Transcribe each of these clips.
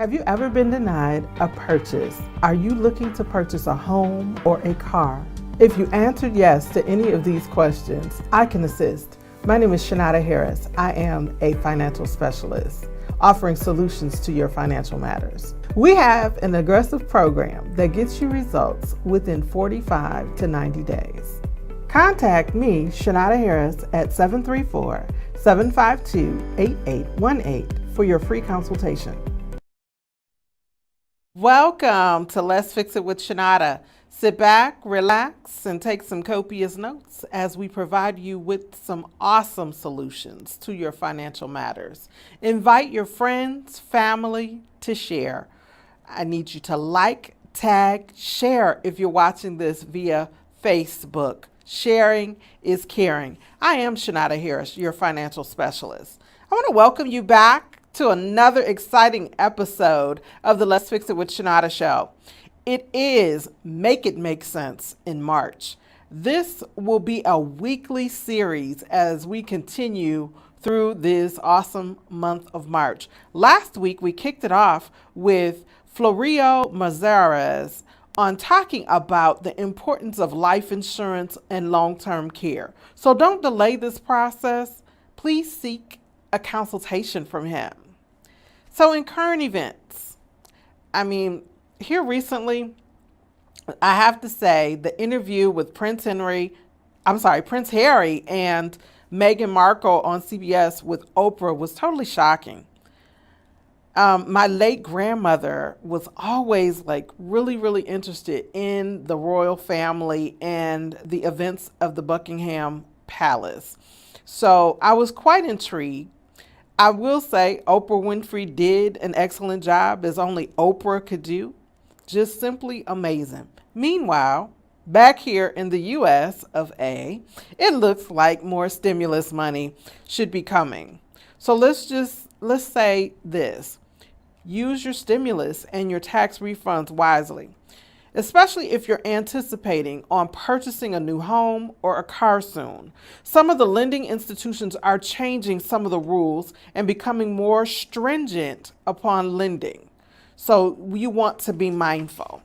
Have you ever been denied a purchase? Are you looking to purchase a home or a car? If you answered yes to any of these questions, I can assist. My name is Chenauda Harris. I am a financial specialist offering solutions to your financial matters. We have an aggressive program that gets you results within 45 to 90 days. Contact me, Chenauda Harris, at 734-752-8818 for your free consultation. Welcome to Let's Fix It with Chenauda. Sit back, relax, and take some copious notes as we provide you with some awesome solutions to your financial matters. Invite your friends, family to share. I need you to like, tag, share if you're watching this via Facebook. Sharing is caring. I am Chenauda Harris, your financial specialist. I want to welcome you back to another exciting episode of the Let's Fix It with Chenauda show. It is Make It Make Sense in March. This will be a weekly series as we continue through this awesome month of March. Last week, we kicked it off with Florio Mazares on talking about the importance of life insurance and long-term care. So don't delay this process. Please seek a consultation from him. So in current events, here recently, I have to say the interview with Prince Harry and Meghan Markle on CBS with Oprah was totally shocking. My late grandmother was always really, really interested in the royal family and the events of the Buckingham Palace. So I was quite intrigued. I will say Oprah Winfrey did an excellent job, as only Oprah could do. Just simply amazing. Meanwhile, back here in the U.S. of A., it looks like more stimulus money should be coming. So let's say this. Use your stimulus and your tax refunds wisely, especially if you're anticipating on purchasing a new home or a car soon. Some of the lending institutions are changing some of the rules and becoming more stringent upon lending. So you want to be mindful.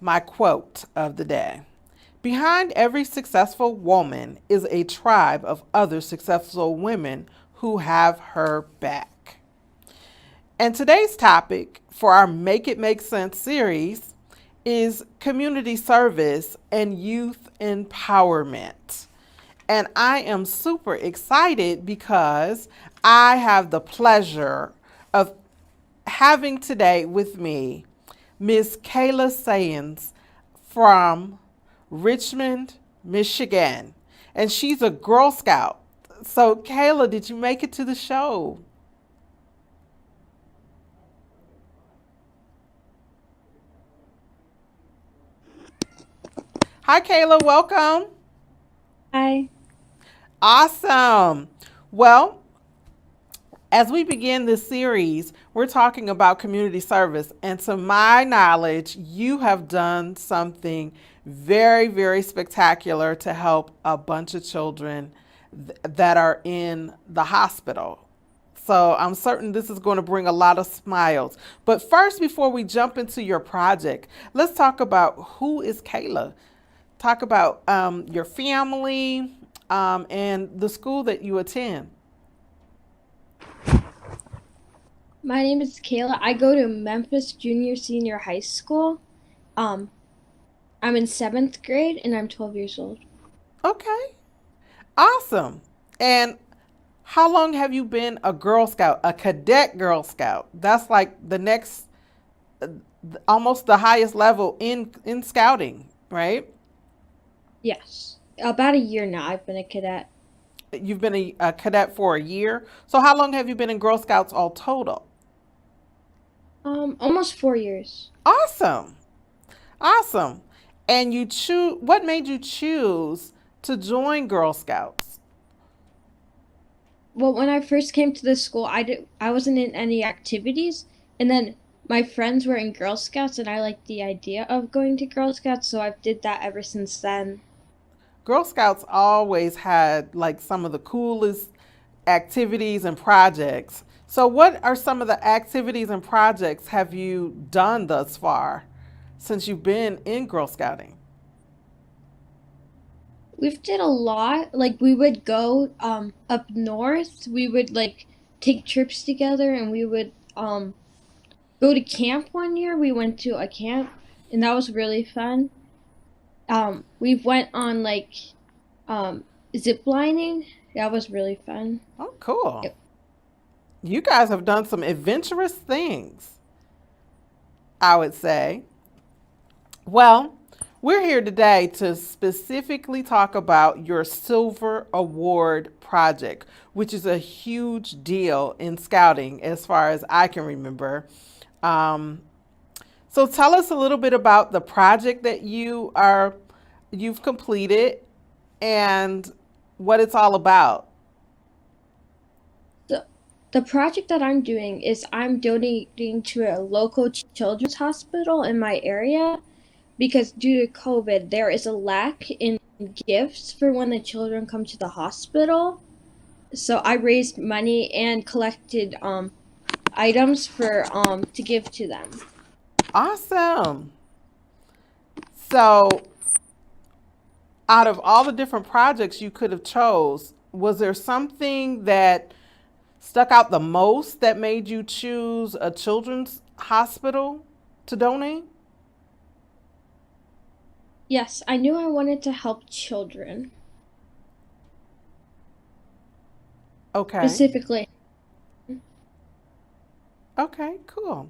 My quote of the day: behind every successful woman is a tribe of other successful women who have her back. And today's topic for our Make It Make Sense series is community service and youth empowerment. And I am super excited because I have the pleasure of having today with me Miss Kayla Saelens from Richmond, Michigan. And she's a Girl Scout. So Kayla, did you make it to the show? Hi, Kayla. Welcome. Hi. Awesome. Well, as we begin this series, we're talking about community service. And to my knowledge, you have done something very, very spectacular to help a bunch of children that are in the hospital. So I'm certain this is going to bring a lot of smiles. But first, before we jump into your project, let's talk about who is Kayla. Talk about your family and the school that you attend. My name is Kayla. I go to Memphis Junior Senior High School. I'm in 7th grade and I'm 12 years old. Okay, awesome. And how long have you been a Girl Scout, a cadet Girl Scout? That's like the next, almost the highest level in scouting, right? Yes. About a year now I've been a cadet. You've been a cadet for a year. So how long have you been in Girl Scouts all total? Almost 4 years. Awesome. Awesome. And what made you choose to join Girl Scouts? Well, when I first came to this school, I wasn't in any activities, and then my friends were in Girl Scouts and I liked the idea of going to Girl Scouts, so I've did that ever since then. Girl Scouts always had like some of the coolest activities and projects. So, what are some of the activities and projects have you done thus far since you've been in Girl Scouting? We've did a lot. Like we would go up north. We would like take trips together and we would go to camp one year. We went to a camp and that was really fun. We went on like zip lining. That was really fun. Oh, cool. It, You guys have done some adventurous things, I would say. Well, we're here today to specifically talk about your Silver Award project, which is a huge deal in scouting as far as I can remember. Um, so tell us a little bit about the project that you've completed and what it's all about. the the project that I'm doing is I'm donating to a local children's hospital in my area because due to COVID, there is a lack in gifts for when the children come to the hospital. So I raised money and collected items for to give to them. Awesome. So, out of all the different projects you could have chose, was there something that stuck out the most that made you choose a children's hospital to donate? Yes, I knew I wanted to help children Okay. specifically. Okay, cool.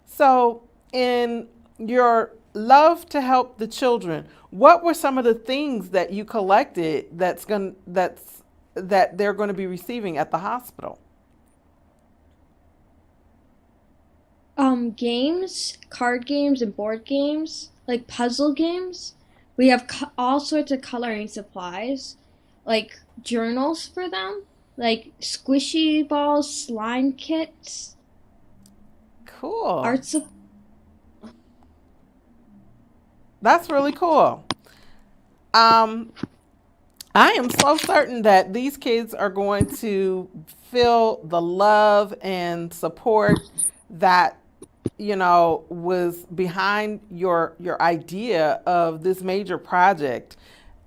So, in your love to help the children, what were some of the things that you collected that they're going to be receiving at the hospital? Games, card games, and board games, like puzzle games. We have all sorts of coloring supplies, like journals for them, like squishy balls, slime kits, Cool. art supplies. That's really cool. Um, I am so certain that these kids are going to feel the love and support that was behind your idea of this major project.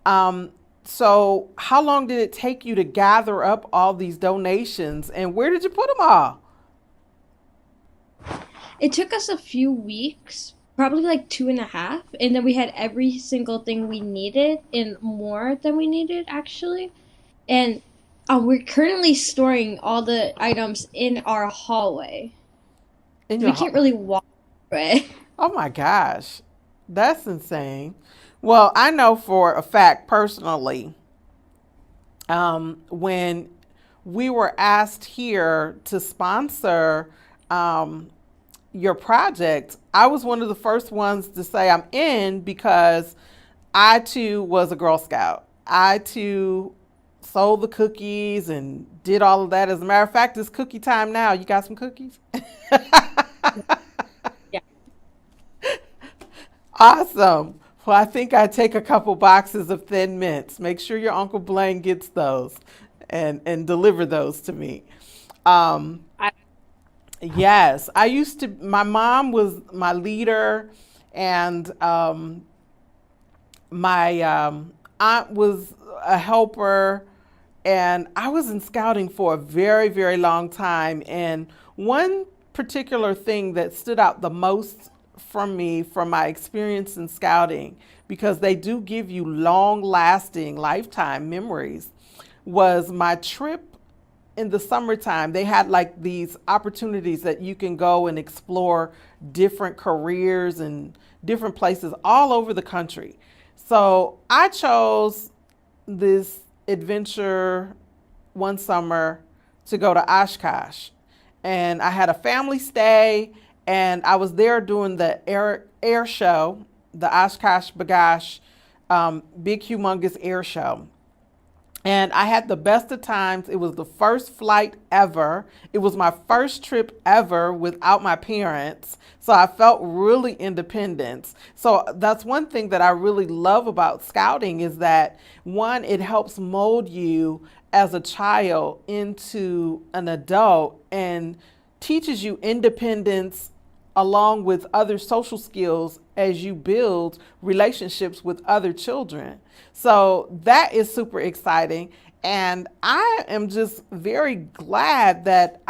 Um, so, how long did it take you to gather up all these donations, and where did you put them all? It took us a few weeks, probably like 2.5, and then we had every single thing we needed and more than we needed actually. And we're currently storing all the items in our hallway. In So your we can't really walk through it. Oh my gosh, that's insane. Well, I know for a fact personally, when we were asked here to sponsor um, your project, I was one of the first ones to say I'm in because I too was a Girl Scout. I too sold the cookies and did all of that. As a matter of fact, it's cookie time now. You got some cookies? Yeah. Awesome. Well, I think I take a couple boxes of Thin Mints. Make sure your Uncle Blaine gets those and deliver those to me. Um, I, yes, I used to, my mom was my leader, and my aunt was a helper, and I was in scouting for a very, very long time. And one particular thing that stood out the most from me from my experience in scouting, because they do give you long lasting, lifetime memories, was my trip in the summertime. They had like these opportunities that you can go and explore different careers and different places all over the country. So I chose this adventure one summer to go to Oshkosh. And I had a family stay, and I was there doing the air show, the Oshkosh Bagosh big humongous air show. And I had the best of times. It was the first flight ever. It was my first trip ever without my parents. So I felt really independent. So that's one thing that I really love about scouting is that one, it helps mold you as a child into an adult and teaches you independence along with other social skills as you build relationships with other children. So that is super exciting. And I am just very glad that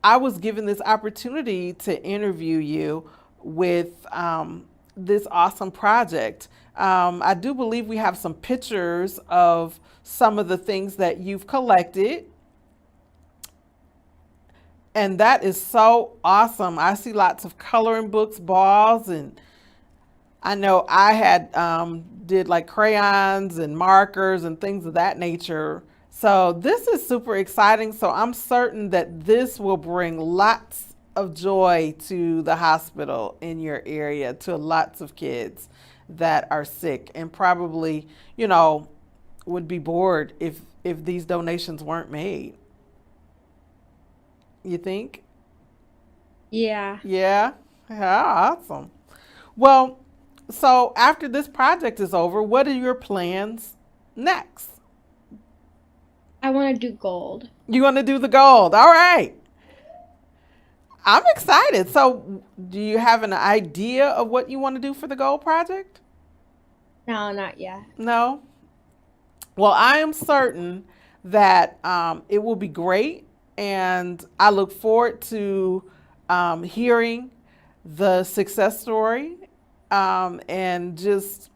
I was given this opportunity to interview you with this awesome project. I do believe we have some pictures of some of the things that you've collected, and that is so awesome. I see lots of coloring books, balls, and I know I had did like crayons and markers and things of that nature. So this is super exciting. So I'm certain that this will bring lots of joy to the hospital in your area, to lots of kids that are sick and probably, would be bored if these donations weren't made. You think? Yeah. Yeah. Yeah, awesome. Well, so after this project is over, what are your plans next? I want to do gold. You want to do the gold. All right. I'm excited. So, do you have an idea of what you want to do for the gold project? No, not yet. No? Well, I am certain that it will be great. And I look forward to hearing the success story and just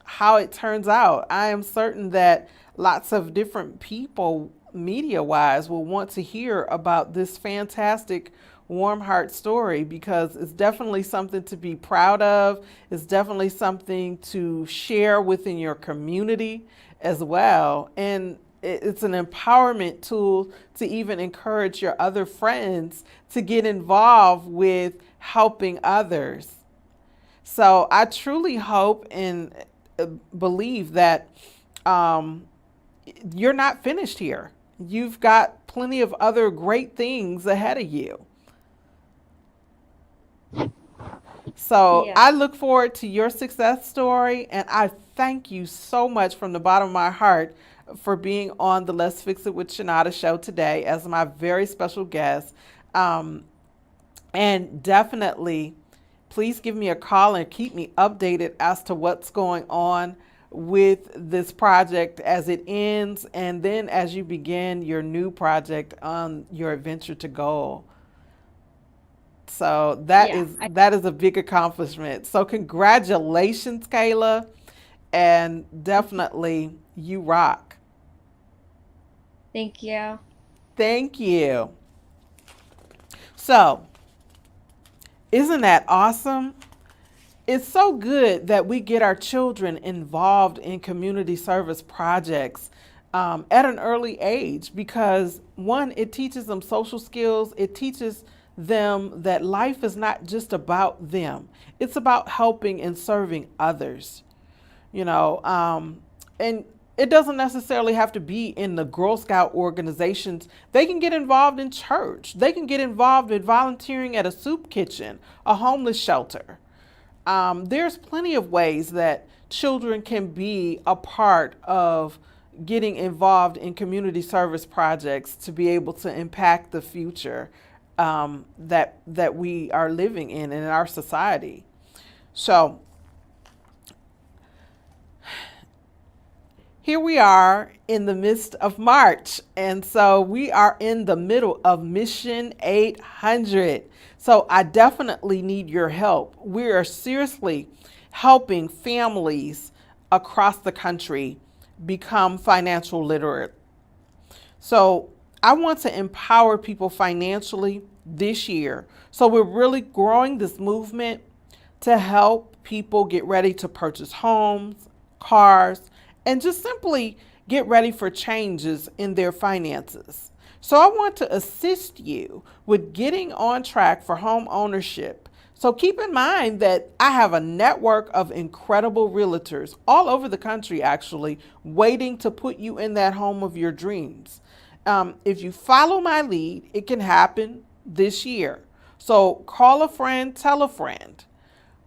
how it turns out. I am certain that lots of different people, media wise, will want to hear about this fantastic warm heart story because it's definitely something to be proud of. It's definitely something to share within your community as well. And it's an empowerment tool to even encourage your other friends to get involved with helping others. So I truly hope and believe that um, you're not finished here. You've got plenty of other great things ahead of you. So Yeah. I look forward to your success story, and I thank you so much from the bottom of my heart for being on the Let's Fix It with Chenauda show today as my very special guest. Um, and definitely, please give me a call and keep me updated as to what's going on with this project as it ends, and then as you begin your new project on your adventure to goal. So that Yeah. is that is a big accomplishment. So congratulations, Kayla, and definitely you rock. Thank you. Thank you. So, isn't that awesome? It's so good that we get our children involved in community service projects at an early age because, one, it teaches them social skills, it teaches them that life is not just about them, it's about helping and serving others. you know, um, and it doesn't necessarily have to be in the Girl Scout organizations. They can get involved in church. They can get involved in volunteering at a soup kitchen, a homeless shelter. There's plenty of ways that children can be a part of getting involved in community service projects to be able to impact the future that we are living in our society. So here we are in the midst of March. And so we are in the middle of Mission 800. So I definitely need your help. We are seriously helping families across the country become financial literate. So I want to empower people financially this year. So we're really growing this movement to help people get ready to purchase homes, cars, and just simply get ready for changes in their finances. So I want to assist you with getting on track for home ownership So keep in mind that I have a network of incredible realtors all over the country, actually, waiting to put you in that home of your dreams. If you follow my lead, it can happen this year. So call a friend, tell a friend.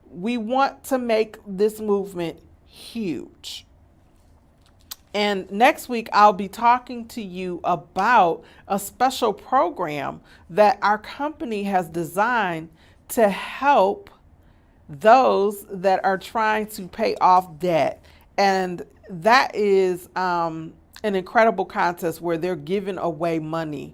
We want to make this movement huge. And next week, I'll be talking to you about a special program that our company has designed to help those that are trying to pay off debt. And that is an incredible contest where they're giving away money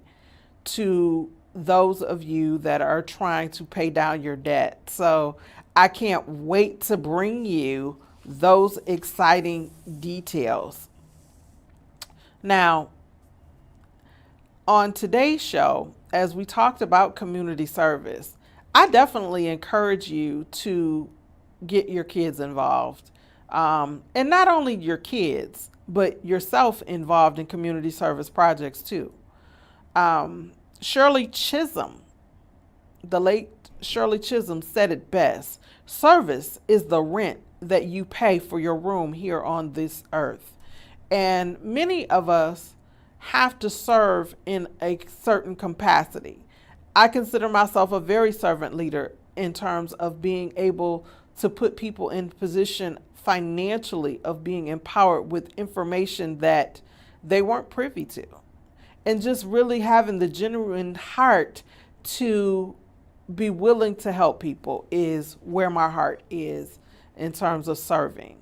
to those of you that are trying to pay down your debt. So I can't wait to bring you those exciting details. Now, on today's show, as we talked about community service, I definitely encourage you to get your kids involved. And not only your kids, but yourself involved in community service projects too. Shirley Chisholm, the late Shirley Chisholm, said it best: service is the rent that you pay for your room here on this earth. And many of us have to serve in a certain capacity. I consider myself a very servant leader in terms of being able to put people in position financially of being empowered with information that they weren't privy to. And just really having the genuine heart to be willing to help people is where my heart is in terms of serving.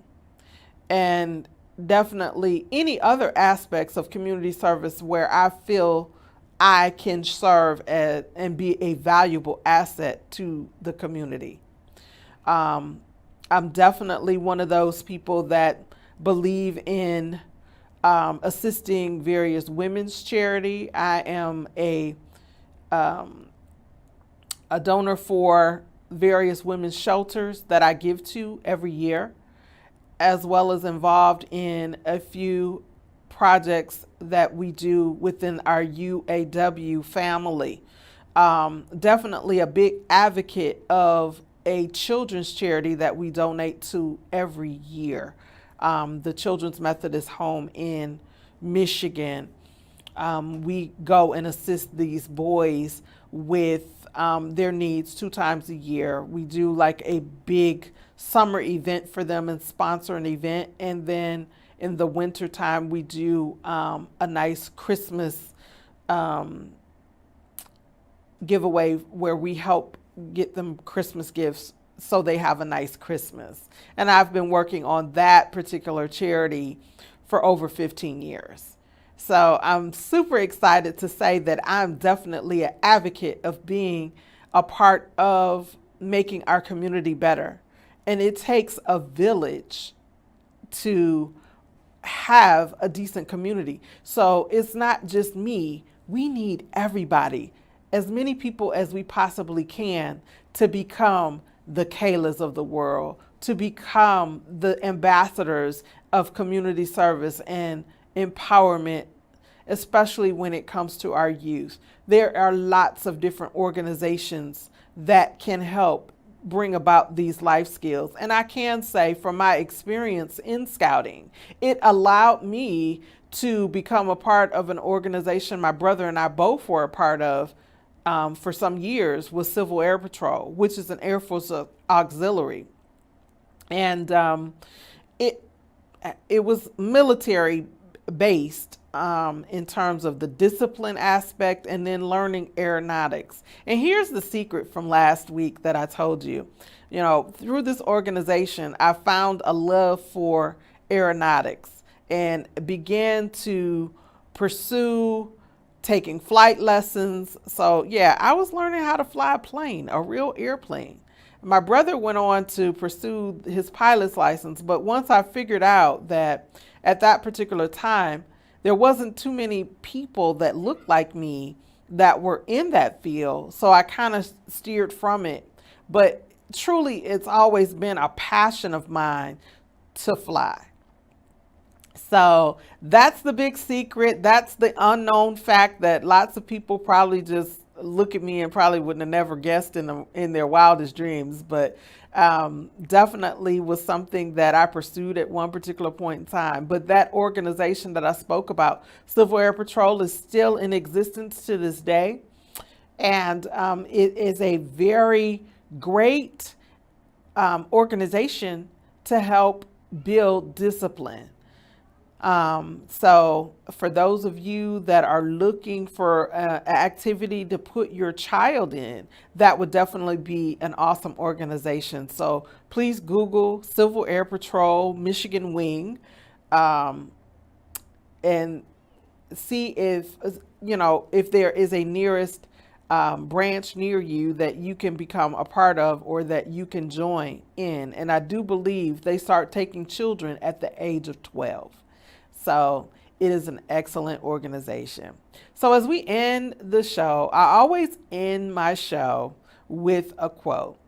And definitely any other aspects of community service where I feel I can serve and be a valuable asset to the community. I'm definitely one of those people that believe in assisting various women's charity. I am a donor for various women's shelters that I give to every year, as well as involved in a few projects that we do within our UAW family. Definitely a big advocate of a children's charity that we donate to every year, the Children's Methodist Home in Michigan. We go and assist these boys with their needs 2 times a year. We do like a big summer event for them and sponsor an event. And then in the winter time, we do a nice Christmas giveaway where we help get them Christmas gifts so they have a nice Christmas. And I've been working on that particular charity for over 15 years. So I'm super excited to say that I'm definitely an advocate of being a part of making our community better. And it takes a village to have a decent community. So it's not just me. We need everybody, as many people as we possibly can, to become the Kaylas of the world, to become the ambassadors of community service and empowerment, especially when it comes to our youth. There are lots of different organizations that can help bring about these life skills. And I can say from my experience in scouting, it allowed me to become a part of an organization my brother and I both were a part of for some years, was Civil Air Patrol, which is an Air Force auxiliary. And it was military based in terms of the discipline aspect and then learning aeronautics. And here's the secret from last week that I told you. You know, through this organization, I found a love for aeronautics and began to pursue taking flight lessons. So yeah, I was learning how to fly a plane, a real airplane. My brother went on to pursue his pilot's license, but once I figured out that at that particular time, there wasn't too many people that looked like me that were in that field, so I kind of steered from it. But truly, it's always been a passion of mine to fly. So that's the big secret. That's the unknown fact that lots of people probably just look at me and probably wouldn't have never guessed in their wildest dreams, but definitely was something that I pursued at one particular point in time. But that organization that I spoke about, Civil Air Patrol, is still in existence to this day. And it is a very great organization to help build discipline. So for those of you that are looking for activity to put your child in, that would definitely be an awesome organization. So please Google Civil Air Patrol Michigan Wing, and see if there is a nearest branch near you that you can become a part of or that you can join in. And I do believe they start taking children at the age of 12. So it is an excellent organization. So as we end the show, I always end my show with a quote.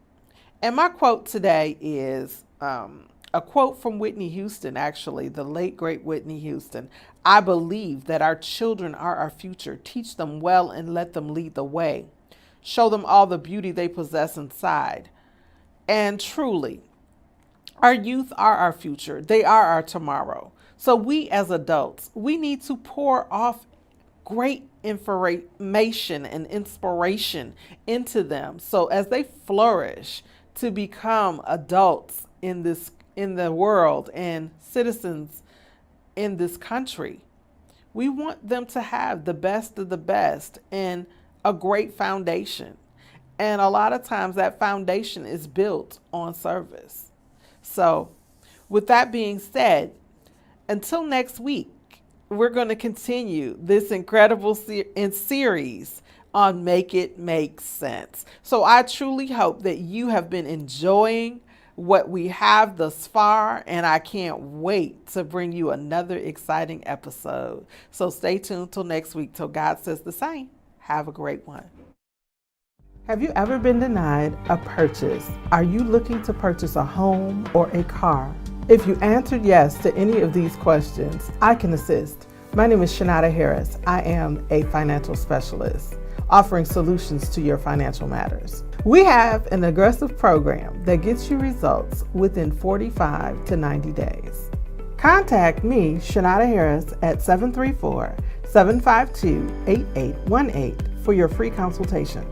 And my quote today is a quote from Whitney Houston, actually, the late, great Whitney Houston. I believe that our children are our future. Teach them well and let them lead the way. Show them all the beauty they possess inside. And truly, our youth are our future. They are our tomorrow. So we as adults, we need to pour off great information and inspiration into them. So as they flourish to become adults in the world and citizens in this country, we want them to have the best of the best and a great foundation. And a lot of times that foundation is built on service. So with that being said, until next week, we're going to continue this incredible series on Make It Make Sense. So I truly hope that you have been enjoying what we have thus far, and I can't wait to bring you another exciting episode. So stay tuned till next week, till God says the same. Have a great one. Have you ever been denied a purchase? Are you looking to purchase a home or a car? If you answered yes to any of these questions, I can assist. My name is Chenauda Harris. I am a financial specialist offering solutions to your financial matters. We have an aggressive program that gets you results within 45 to 90 days. Contact me, Chenauda Harris, at 734-752-8818 for your free consultation.